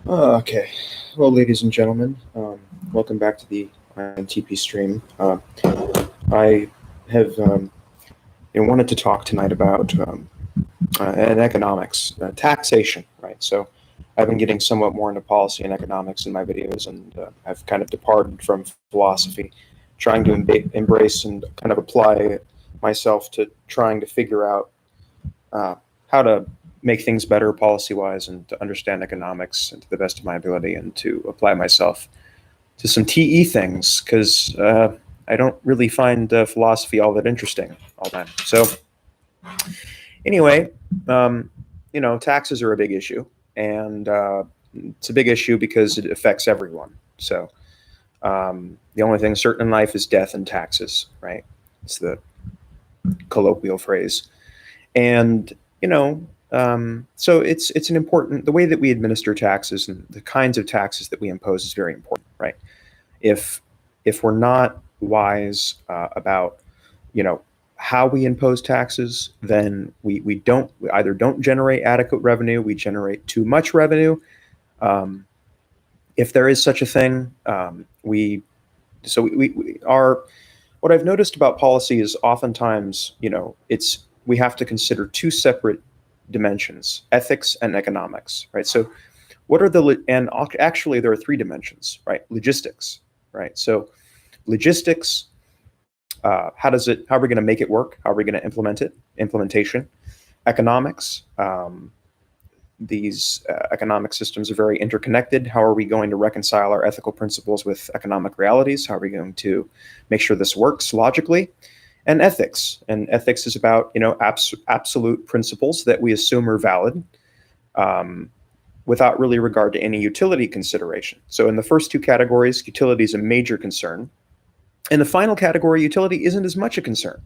Okay. Well, ladies and gentlemen, welcome back to the INTP stream. I have wanted to talk tonight about and economics, taxation, right? So I've been getting somewhat more into policy and economics in my videos, and I've kind of departed from philosophy, trying to embrace and kind of apply myself to trying to figure out how to make things better policy-wise and to understand economics and to the best of my ability and to apply myself to some TE things because I don't really find philosophy all that interesting all the time. So anyway, um, taxes are a big issue, and it's a big issue because it affects everyone. So the only thing certain in life is death and taxes, right? It's the colloquial phrase. And so it's an important, the way that we administer taxes and the kinds of taxes that we impose is very important, right? If we're not wise about how we impose taxes, then we either don't generate adequate revenue, we generate too much revenue. If there is such a thing, we are. What I've noticed about policy is oftentimes, we have to consider two separate dimensions: ethics and economics, right? So what are and actually there are three dimensions, right? Logistics, right? So logistics, how are we going to make it work? How are we going to implement it? Implementation. Economics, these economic systems are very interconnected. How are we going to reconcile our ethical principles with economic realities? How are we going to make sure this works logically? And ethics is about absolute principles that we assume are valid without really regard to any utility consideration. So in the first two categories, utility is a major concern. In the final category, utility isn't as much a concern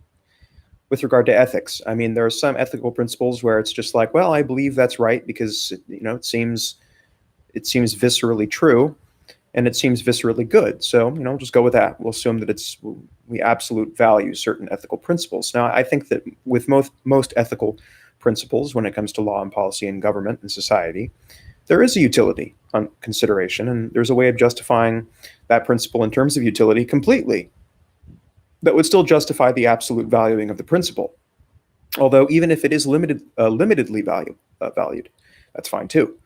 with regard to ethics. I mean, there are some ethical principles where it's just like, well, I believe that's right because it seems viscerally true, and it seems viscerally good. So just go with that. We'll assume that we absolute value certain ethical principles. Now, I think that with most ethical principles, when it comes to law and policy and government and society, there is a utility consideration, and there's a way of justifying that principle in terms of utility completely that would still justify the absolute valuing of the principle. Although even if it is limitedly valued, that's fine too.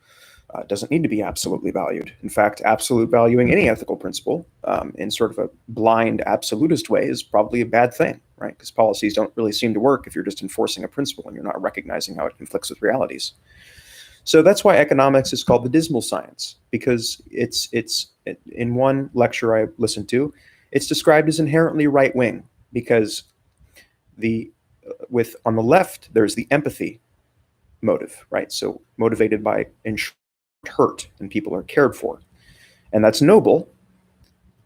It doesn't need to be absolutely valued. In fact, absolute valuing any ethical principle in sort of a blind absolutist way is probably a bad thing, right? Because policies don't really seem to work if you're just enforcing a principle and you're not recognizing how it conflicts with realities. So that's why economics is called the dismal science, because it's in one lecture I listened to, it's described as inherently right-wing because on the left there's the empathy motive, right? So motivated by hurt and people are cared for, and that's noble.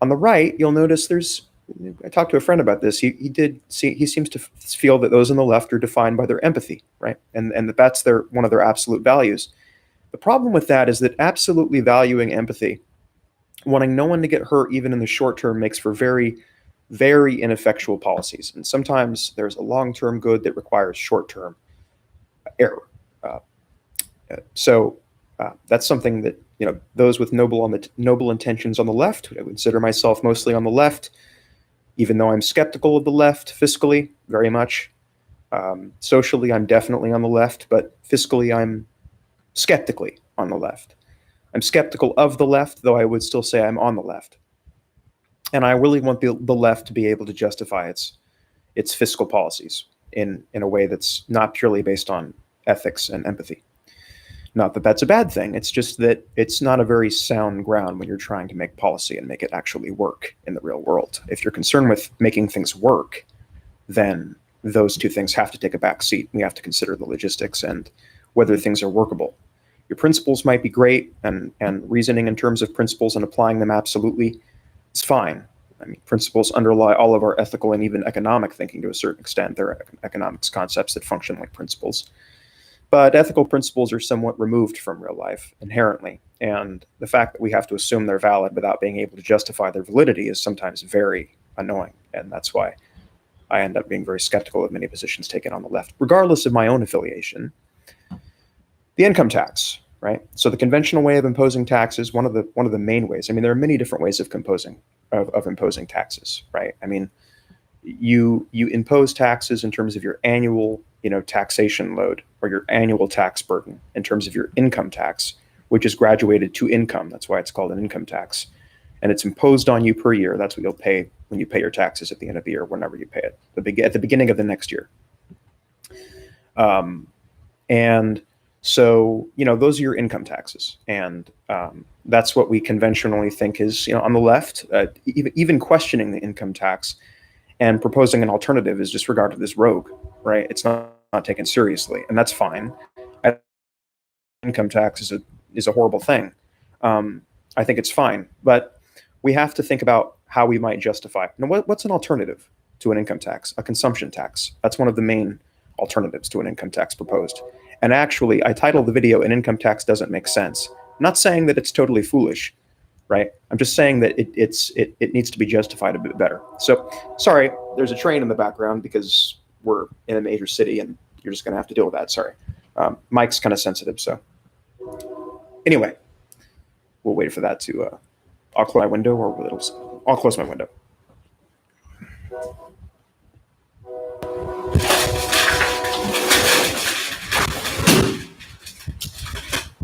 On the right, you'll notice I talked to a friend about this. He seems to feel that those on the left are defined by their empathy, right? And that's one of their absolute values. The problem with that is that absolutely valuing empathy, wanting no one to get hurt even in the short term, makes for very, very ineffectual policies. And sometimes there's a long-term good that requires short-term error. So that's something that those with noble intentions on the left. I would consider myself mostly on the left, even though I'm skeptical of the left fiscally very much. Socially, I'm definitely on the left, but fiscally, I'm skeptically on the left. I'm skeptical of the left, though I would still say I'm on the left. And I really want the left to be able to justify its fiscal policies in a way that's not purely based on ethics and empathy. Not that that's a bad thing. It's just that it's not a very sound ground when you're trying to make policy and make it actually work in the real world. If you're concerned with making things work, then those two things have to take a back seat. We have to consider the logistics and whether things are workable. Your principles might be great, and reasoning in terms of principles and applying them absolutely is fine. I mean, principles underlie all of our ethical and even economic thinking to a certain extent. There are economics concepts that function like principles. But ethical principles are somewhat removed from real life inherently, and the fact that we have to assume they're valid without being able to justify their validity is sometimes very annoying, and that's why I end up being very skeptical of many positions taken on the left, regardless of my own affiliation. The income tax, right? So the conventional way of imposing taxes, one of the main ways. I mean, there are many different ways of imposing taxes, right? I mean, you impose taxes in terms of your annual, taxation load or your annual tax burden in terms of your income tax, which is graduated to income. That's why it's called an income tax, and it's imposed on you per year. That's what you'll pay when you pay your taxes at the end of the year, whenever you pay it, at the beginning of the next year. And so, those are your income taxes, and that's what we conventionally think is, on the left, even questioning the income tax and proposing an alternative is just regarded as rogue, right? It's not taken seriously, and that's fine. Income tax is a horrible thing. I think it's fine, but we have to think about how we might justify. What's an alternative to an income tax? A consumption tax. That's one of the main alternatives to an income tax proposed. And actually, I titled the video "An Income Tax Doesn't Make Sense." I'm not saying that it's totally foolish, right? I'm just saying that it needs to be justified a bit better. So, sorry, there's a train in the background because we're in a major city, and you're just going to have to deal with that. Sorry, Mike's kind of sensitive, so anyway, we'll wait for that to. I'll close my window, or I'll close my window.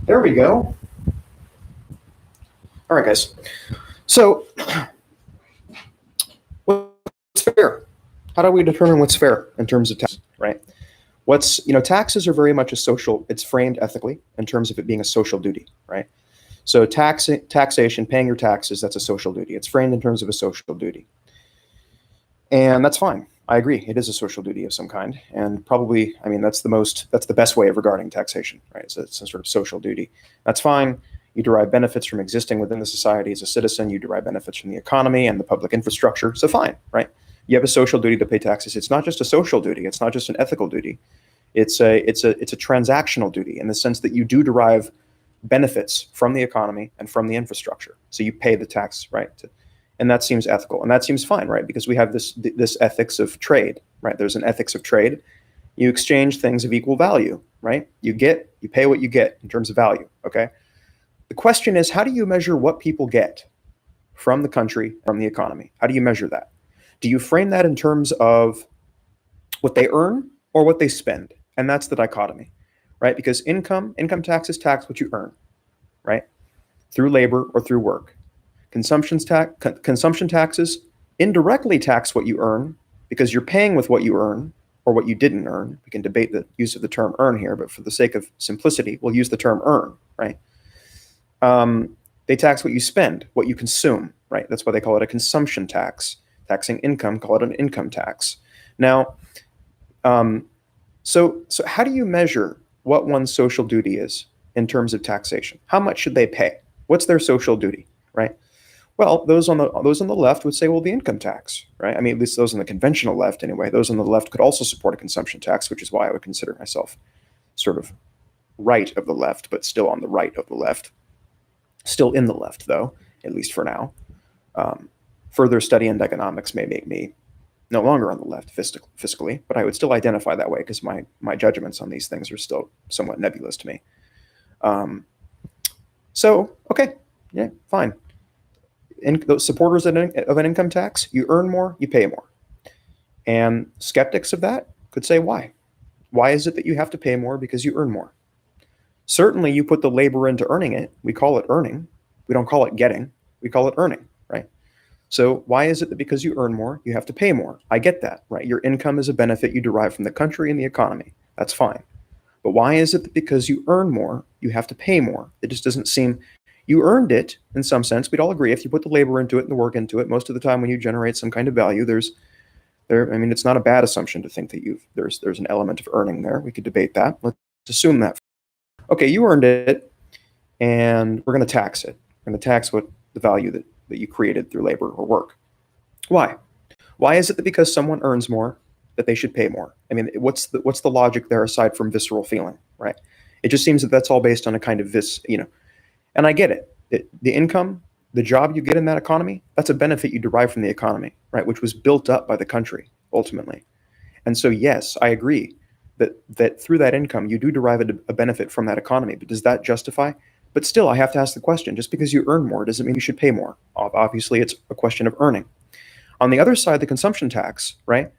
There we go. All right, guys. So, what's fair? How do we determine what's fair in terms of tax, right? Taxes are very much it's framed ethically in terms of it being a social duty, right? So taxation, paying your taxes, that's a social duty. It's framed in terms of a social duty. And that's fine. I agree. It is a social duty of some kind. And probably, that's the best way of regarding taxation, right? So it's some sort of social duty. That's fine. You derive benefits from existing within the society as a citizen. You derive benefits from the economy and the public infrastructure. So fine, right? You have a social duty to pay taxes. It's not just a social duty. It's not just an ethical duty. It's a transactional duty in the sense that you do derive benefits from the economy and from the infrastructure. So you pay the tax, right? And that seems ethical, and that seems fine, right? Because we have this ethics of trade, right? There's an ethics of trade. You exchange things of equal value, right? You pay what you get in terms of value, okay? The question is, how do you measure what people get from the country, from the economy? How do you measure that? Do you frame that in terms of what they earn or what they spend? And that's the dichotomy, right? Because income taxes tax what you earn, right? Through labor or through work. Consumption taxes indirectly tax what you earn because you're paying with what you earn or what you didn't earn. We can debate the use of the term earn here, but for the sake of simplicity, we'll use the term earn, right? They tax what you spend, what you consume, right? That's why they call it a consumption tax. Taxing income, call it an income tax. Now, so how do you measure what one's social duty is in terms of taxation? How much should they pay? What's their social duty, right? Well, those on the left would say, well, the income tax, right? At least those on the conventional left, anyway. Those on the left could also support a consumption tax, which is why I would consider myself sort of right of the left, but still on the right of the left. Still in the left, though, at least for now. Further study in economics may make me no longer on the left fiscally, but I would still identify that way because my judgments on these things are still somewhat nebulous to me. So, okay, yeah, fine. Those supporters of an income tax, you earn more, you pay more. And skeptics of that could say, why? Why is it that you have to pay more because you earn more? Certainly, you put the labor into earning it. We call it earning. We don't call it getting. We call it earning, right? So why is it that because you earn more, you have to pay more? I get that, right? Your income is a benefit you derive from the country and the economy. That's fine. But why is it that because you earn more, you have to pay more? It just doesn't seem... You earned it in some sense. We'd all agree if you put the labor into it and the work into it, most of the time when you generate some kind of value, it's not a bad assumption to think that there's an element of earning there. We could debate that. Let's assume that. Okay, you earned it, and we're going to tax it. We're going to tax the value that you created through labor or work. Why? Why is it that because someone earns more, that they should pay more? What's the logic there aside from visceral feeling, right? It just seems that that's all based on a kind of and I get it. The income, the job you get in that economy, that's a benefit you derive from the economy, right? Which was built up by the country, ultimately. And so, yes, I agree. that through that income, you do derive a benefit from that economy. But does that justify? But still, I have to ask the question, just because you earn more doesn't mean you should pay more. Obviously, it's a question of earning. On the other side, the consumption tax, right?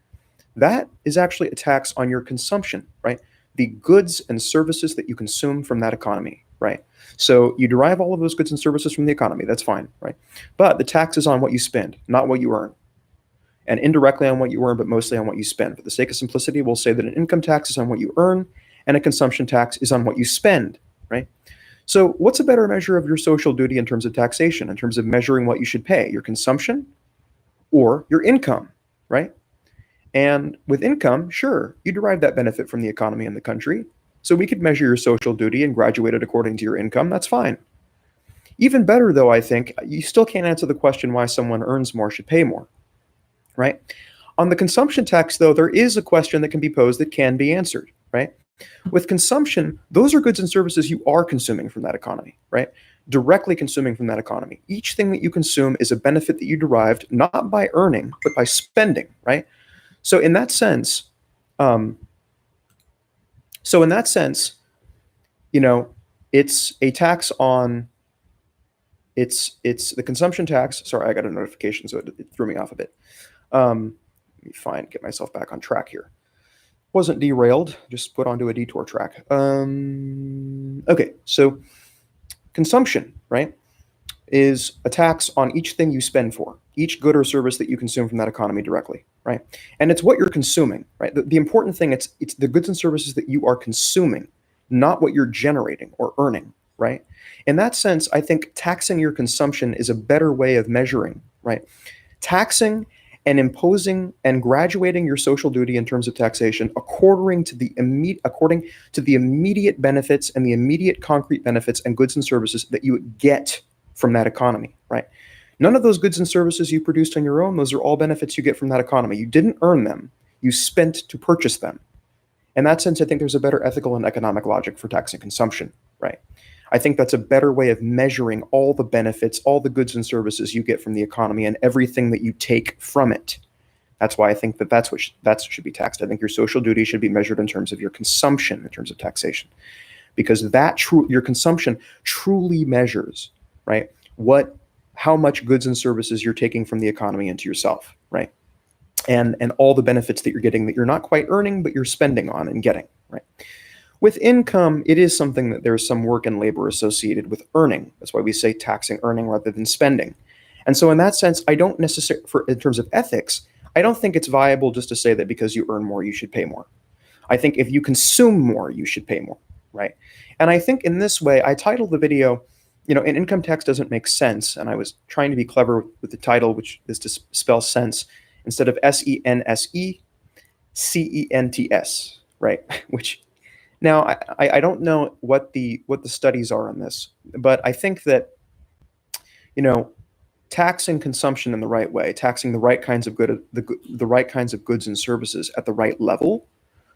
That is actually a tax on your consumption, right? The goods and services that you consume from that economy, right? So you derive all of those goods and services from the economy. That's fine, right? But the tax is on what you spend, not what you earn. And indirectly on what you earn, but mostly on what you spend. For the sake of simplicity, we'll say that an income tax is on what you earn and a consumption tax is on what you spend, right? So what's a better measure of your social duty in terms of taxation, in terms of measuring what you should pay, your consumption or your income, right? And with income, sure, you derive that benefit from the economy in the country. So we could measure your social duty and graduate it according to your income. That's fine. Even better, though, I think, you still can't answer the question why someone earns more should pay more, right? On the consumption tax, though, there is a question that can be posed that can be answered, right? With consumption, those are goods and services you are consuming from that economy, right? Directly consuming from that economy. Each thing that you consume is a benefit that you derived not by earning, but by spending, right? So in that sense, um, you know, it's a tax on it's the consumption tax. Sorry, I got a notification, so it threw me off a bit. Let me get myself back on track here. Wasn't derailed, just put onto a detour track. Okay, so consumption, right, is a tax on each thing you spend for, each good or service that you consume from that economy directly, right? And it's what you're consuming, right? The important thing, it's the goods and services that you are consuming, not what you're generating or earning, right? In that sense, I think taxing your consumption is a better way of measuring, right? Taxing and imposing and graduating your social duty in terms of taxation according to the immediate benefits and the immediate concrete benefits and goods and services that you get from that economy, right? None of those goods and services you produced on your own, those are all benefits you get from that economy. You didn't earn them, you spent to purchase them. In that sense, I think there's a better ethical and economic logic for taxing consumption, right? I think that's a better way of measuring all the benefits, all the goods and services you get from the economy and everything that you take from it. That's why I think that should be taxed. I think your social duty should be measured in terms of your consumption, in terms of taxation, because your consumption truly measures, right, how much goods and services you're taking from the economy into yourself, right, and all the benefits that you're getting that you're not quite earning, but you're spending on and getting, right. With income, it is something that there's some work and labor associated with earning. That's why we say taxing earning rather than spending. And so in that sense, I don't necessarily, in terms of ethics, I don't think it's viable just to say that because you earn more, you should pay more. I think if you consume more, you should pay more, right? And I think in this way, I titled the video, an income tax doesn't make sense. And I was trying to be clever with the title, which is to spell sense, instead of SENSE, CENTS, right? Which now I don't know what the studies are on this, but I think that, taxing consumption in the right way, taxing the right kinds of the right kinds of goods and services at the right level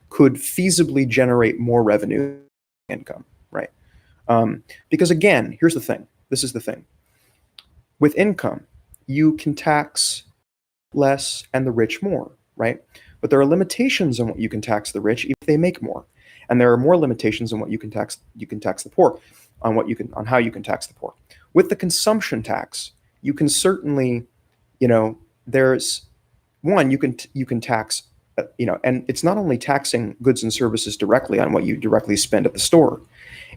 could feasibly generate more revenue income, right? Because again, here's the thing. This is the thing. With income, you can tax less and the rich more, right? But there are limitations on what you can tax the rich if they make more. And there are more limitations on what you can tax the poor, on how you can tax the poor. With the consumption tax, you can certainly, there's one, you can tax, and it's not only taxing goods and services directly on what you directly spend at the store,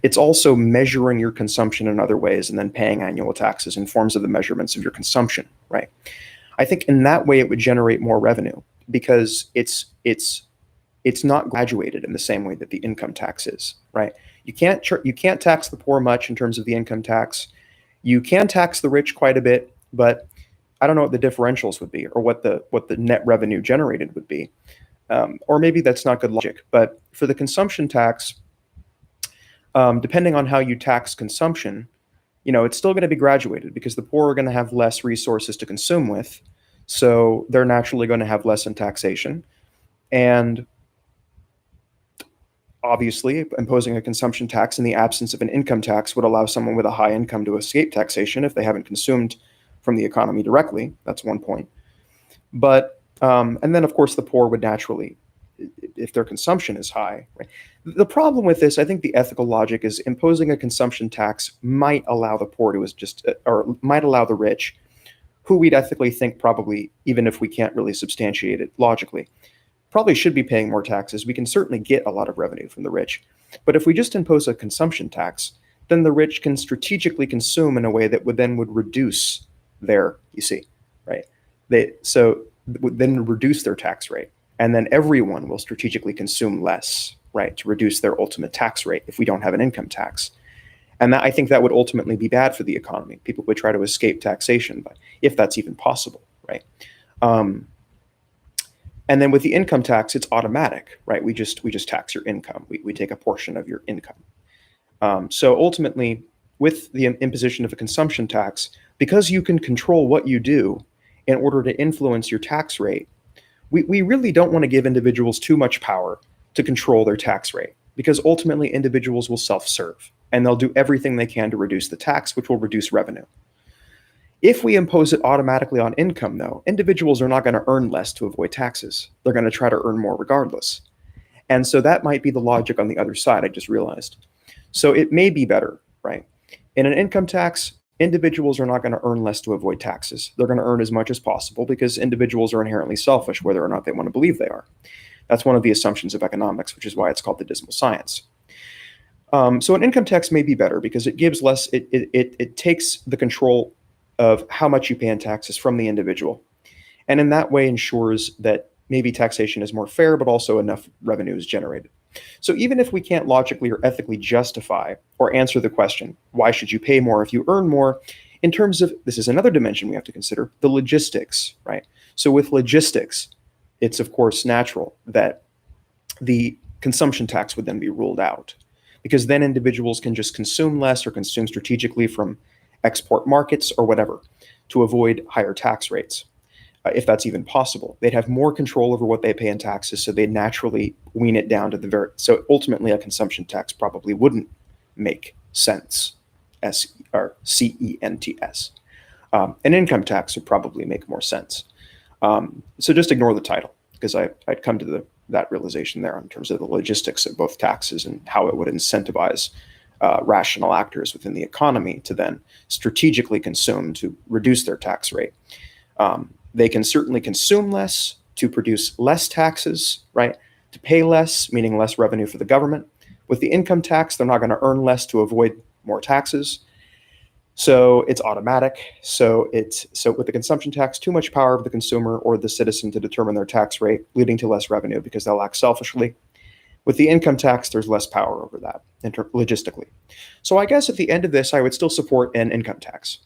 it's also measuring your consumption in other ways and then paying annual taxes in forms of the measurements of your consumption, right? I think in that way it would generate more revenue because it's not graduated in the same way that the income tax is, right? You can't tax the poor much in terms of the income tax. You can tax the rich quite a bit, but I don't know what the differentials would be or what the net revenue generated would be. Or maybe that's not good logic. But for the consumption tax, depending on how you tax consumption, it's still going to be graduated because the poor are going to have less resources to consume with. So they're naturally going to have less in taxation. And obviously, imposing a consumption tax in the absence of an income tax would allow someone with a high income to escape taxation if they haven't consumed from the economy directly. That's one point. But and then, of course, the poor would naturally if their consumption is high. Right? The problem with this, I think the ethical logic is imposing a consumption tax might allow the poor to or might allow the rich, who we'd ethically think probably, even if we can't really substantiate it logically, probably should be paying more taxes. We can certainly get a lot of revenue from the rich. But if we just impose a consumption tax, then the rich can strategically consume in a way that would reduce their, you see, right? So would then reduce their tax rate. And then everyone will strategically consume less, right, to reduce their ultimate tax rate if we don't have an income tax. And I think that would ultimately be bad for the economy. People would try to escape taxation, but if that's even possible, right? And then with the income tax, it's automatic, right? We just tax your income. We take a portion of your income. So ultimately, with the imposition of a consumption tax, because you can control what you do in order to influence your tax rate, we really don't want to give individuals too much power to control their tax rate, because ultimately individuals will self-serve and they'll do everything they can to reduce the tax, which will reduce revenue. If we impose it automatically on income, though, individuals are not going to earn less to avoid taxes. They're going to try to earn more regardless. And so that might be the logic on the other side, I just realized. So it may be better, right? In an income tax, individuals are not going to earn less to avoid taxes. They're going to earn as much as possible because individuals are inherently selfish, whether or not they want to believe they are. That's one of the assumptions of economics, which is why it's called the dismal science. So an income tax may be better because it gives less, it takes the control of how much you pay in taxes from the individual. And in that way ensures that maybe taxation is more fair, but also enough revenue is generated. So even if we can't logically or ethically justify or answer the question, why should you pay more if you earn more? In terms of, this is another dimension we have to consider, the logistics, right? So with logistics, it's of course natural that the consumption tax would then be ruled out, because then individuals can just consume less or consume strategically from export markets or whatever to avoid higher tax rates. If that's even possible, they'd have more control over what they pay in taxes, so they naturally wean it down to the very. So ultimately, a consumption tax probably wouldn't make sense, CENTS. An income tax would probably make more sense. So just ignore the title, because I'd come to that realization there in terms of the logistics of both taxes and how it would incentivize rational actors within the economy to then strategically consume to reduce their tax rate. They can certainly consume less to produce less taxes, right? To pay less, meaning less revenue for the government. With the income tax, they're not going to earn less to avoid more taxes. So it's automatic. So with the consumption tax, too much power of the consumer or the citizen to determine their tax rate, leading to less revenue because they'll act selfishly. With the income tax, there's less power over that logistically. So I guess at the end of this, I would still support an income tax.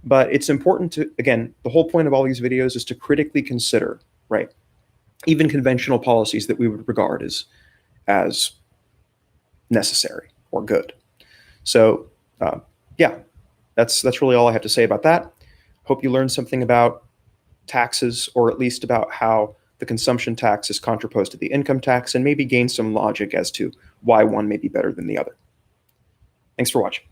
But it's important to, again, the whole point of all these videos is to critically consider, right, even conventional policies that we would regard as necessary or good. So yeah, that's really all I have to say about that. Hope you learned something about taxes, or at least about how the consumption tax is contraposed to the income tax, and maybe gain some logic as to why one may be better than the other. Thanks for watching.